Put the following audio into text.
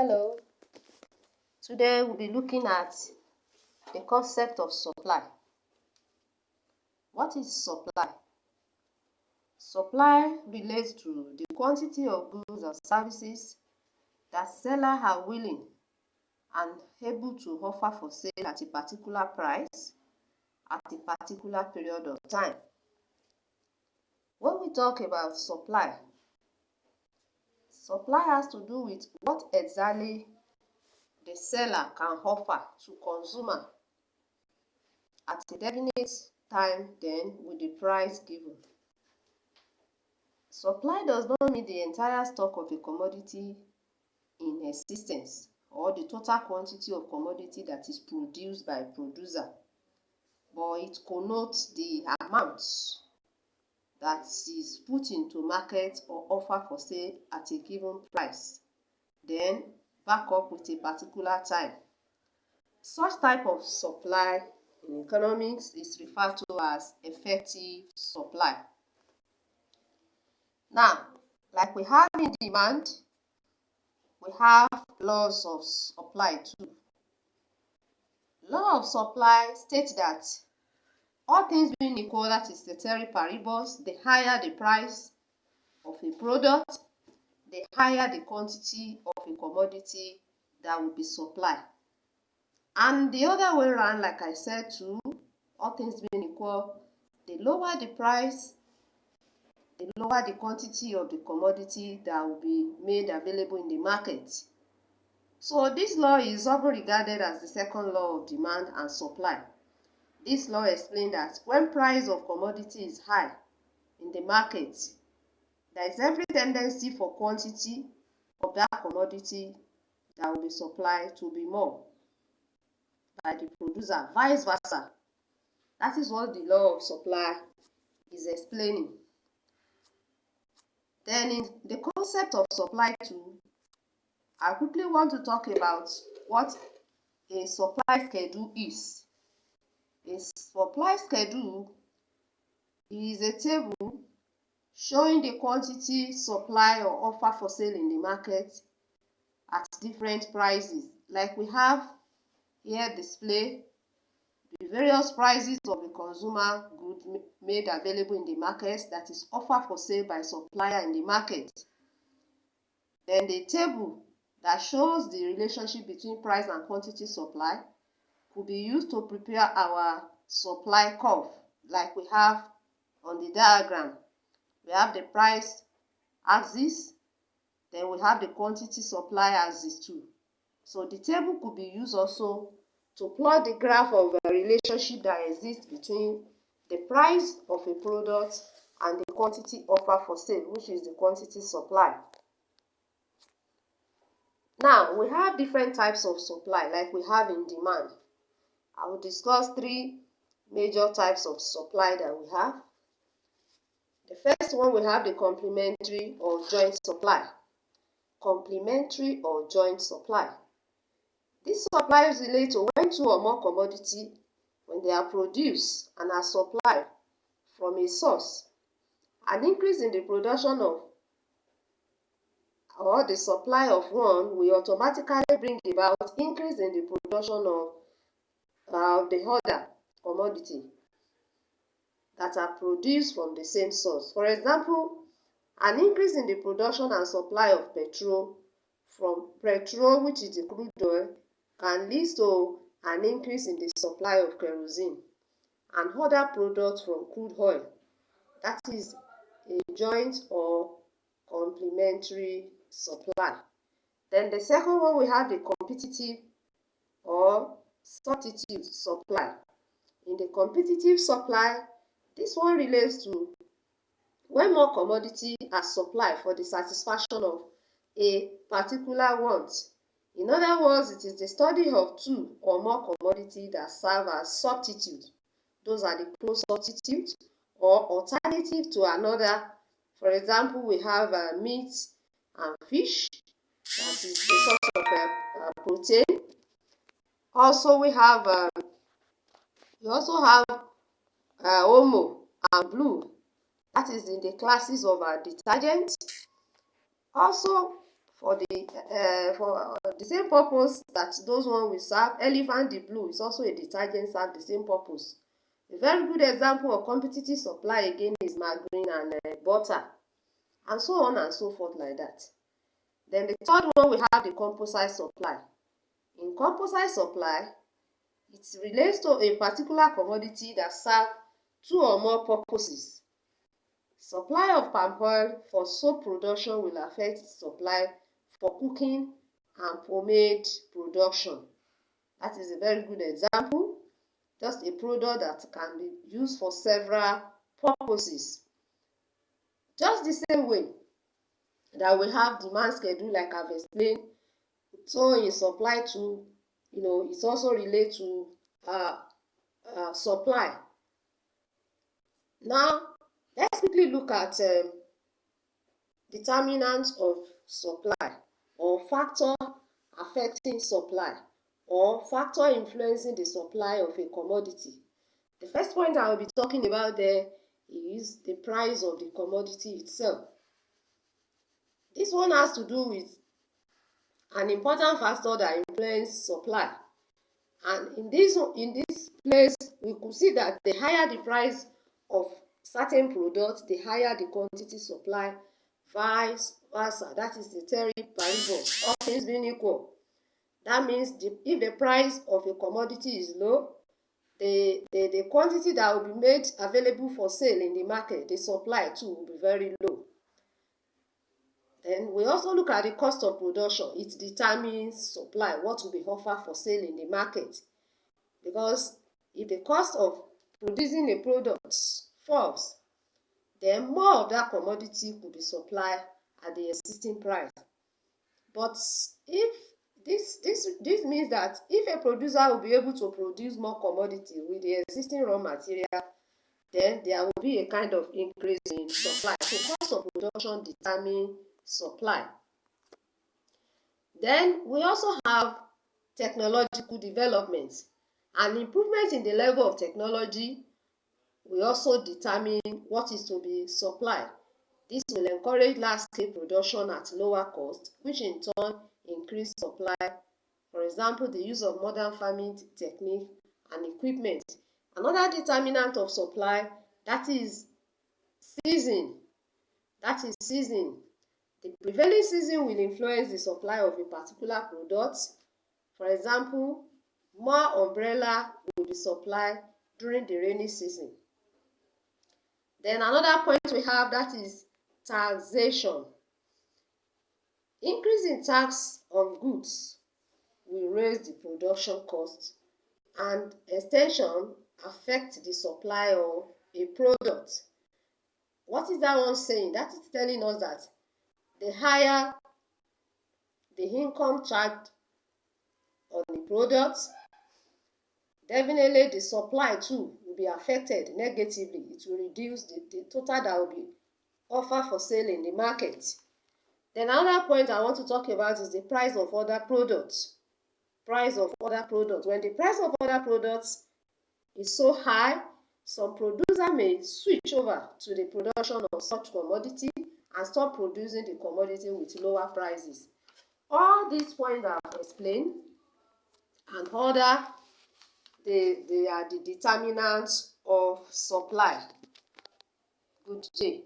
Hello, today we'll be looking at the concept of supply. What is supply? Supply relates to the quantity of goods or services that sellers are willing and able to offer for sale at a particular price at a particular period of time. When we talk about supply has to do with what exactly the seller can offer to consumer at a definite time, then with the price given. Supply does not mean the entire stock of a commodity in existence or the total quantity of commodity that is produced by a producer, but it connotes the amount that is put into market or offer for sale at a given price, then back up with a particular time. Such type of supply in economics is referred to as effective supply. Now, like we have in demand, we have laws of supply too. Law of supply states that all things being equal, that is ceteris paribus, the higher the price of a product, the higher the quantity of a commodity that will be supplied. And the other way around, like I said too, all things being equal, the lower the price, the lower the quantity of the commodity that will be made available in the market. So this law is often regarded as the second law of demand and supply. This law explains that when price of commodity is high in the market, there is every tendency for quantity of that commodity that will be supplied to be more by the producer, vice versa. That is what the law of supply is explaining. Then in the concept of supply too, I quickly want to talk about what a supply schedule is. A supply schedule is a table showing the quantity, supply or offer for sale in the market at different prices. Like we have here display the various prices of the consumer good made available in the market that is offered for sale by supplier in the market. Then the table that shows the relationship between price and quantity supply could be used to prepare our supply curve, like we have on the diagram. We have the price axis, then we have the quantity supply axis too. So the table could be used also to plot the graph of a relationship that exists between the price of a product and the quantity offered for sale, which is the quantity supply. Now, we have different types of supply like we have in demand. I will discuss three major types of supply that we have. The first one, we have the complementary or joint supply. Complementary or joint supply. These supplies relate to when two or more commodities, when they are produced and are supplied from a source, an increase in the production of or the supply of one will automatically bring about increase in the production of the other commodity that are produced from the same source. For example, an increase in the production and supply of petrol from petrol, which is the crude oil, can lead to an increase in the supply of kerosene and other products from crude oil. That is a joint or complementary supply. Then the second one, we have the competitive or substitute supply. In the competitive supply, this one relates to when more commodity are supplied for the satisfaction of a particular want. In other words, it is the study of two or more commodities that serve as substitute. Those are the close substitute or alternative to another. For example, we have meat and fish, that is a source of protein. Also, we also have Omo and Blue, that is in the classes of detergent. Also, for the same purpose that those one will serve. Elephant the Blue is also a detergent, serve the same purpose. A very good example of competitive supply again is margarine and butter, and so on and so forth like that. Then the third one, we have the composite supply. In composite supply, it relates to a particular commodity that serves two or more purposes. Supply of palm oil for soap production will affect supply for cooking and pomade production. That is a very good example. Just a product that can be used for several purposes. Just the same way that we have demand schedule, like I've explained, so in supply to, it's also related to supply. Now, let's quickly look at determinants of supply, or factor affecting supply, or factor influencing the supply of a commodity. The first point I will be talking about there is the price of the commodity itself. This one has to do with an important factor that influences supply. And in this place, we could see that the higher the price of certain products, the higher the quantity supply, vice versa. That is the theory parable, all things being equal. That means if the price of a commodity is low, the quantity that will be made available for sale in the market, the supply too, will be very low. Then we also look at the cost of production. It determines supply, what will be offered for sale in the market. Because if the cost of producing a product falls, then more of that commodity could be supplied at the existing price. But if this means that if a producer will be able to produce more commodity with the existing raw material, then there will be a kind of increase in supply. So cost of production determines supply. Then we also have technological development. An improvement in the level of technology will also determine what is to be supplied. This will encourage large-scale production at lower cost, which in turn increase supply. For example, the use of modern farming technique and equipment. Another determinant of supply, that is season. The prevailing season will influence the supply of a particular product. For example, more umbrella will be supplied during the rainy season. Then another point we have, that is taxation. Increase in tax on goods will raise the production cost, and extension affect the supply of a product. What is that one saying? That is telling us that the higher the income charged on the product, definitely the supply too will be affected negatively. It will reduce the total that will be offered for sale in the market. Then another point I want to talk about is the price of other products. When the price of other products is so high, some producer may switch over to the production of such commodity and stop producing the commodity with lower prices. All these points I have explained and other, they are the determinants of supply. Good day.